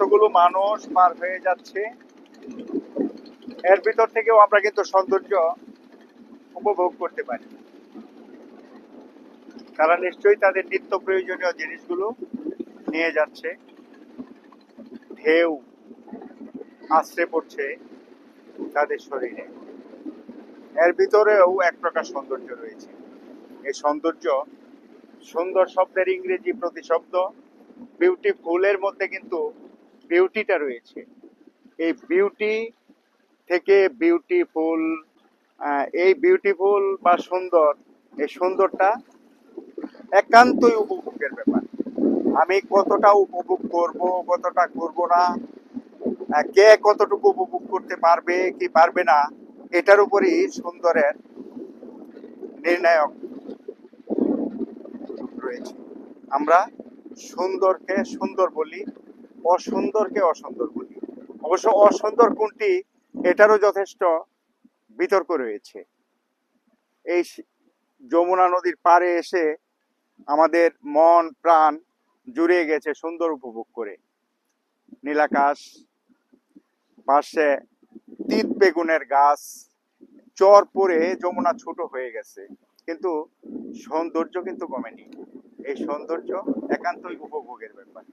কতগুলো মানুষ পার হয়ে যাচ্ছে, এর ভিতর থেকেও আমরা কিন্তু সৌন্দর্য উপভোগ করতে পারি। তারা নিশ্চয়ই তাদের নিত্য প্রয়োজনীয় জিনিসগুলো নিয়ে যাচ্ছে। ঢেউ আছড়ে পড়ছে তাদের শরীরে, এর ভিতরেও এক প্রকার সৌন্দর্য রয়েছে। এই সৌন্দর্য, সুন্দর শব্দের ইংরেজি প্রতিশব্দ বিউটিফুলের মধ্যে কিন্তু বিউটিটা রয়েছে। এই বিউটি থেকে বিউটিফুল, এই বিউটিফুল বা সুন্দর, এই সুন্দরটা একান্তই উপভোগের ব্যাপার। আমি কতটা উপভোগ করব, কতটা করব না, কে কতটুকু উপভোগ করতে পারবে কি পারবে না, এটার উপরই সুন্দরের নির্ণায়ক রয়েছে। আমরা সুন্দরকে সুন্দর বলি, অসুন্দরকে অসুন্দর বলি। অবশ্য অসুন্দর কোনটি এটারও যথেষ্ট বিতর্ক রয়েছে। এই যমুনা নদীর পাড়ে এসে আমাদের মন প্রাণ জুড়িয়ে গেছে সুন্দর উপভোগ করে। নীলাকাশ, পাশে তিত বেগুনের গাছ, চর পরে যমুনা ছোট হয়ে গেছে, কিন্তু সৌন্দর্য কিন্তু কমেনি। এই সৌন্দর্য একান্তই উপভোগের ব্যাপার।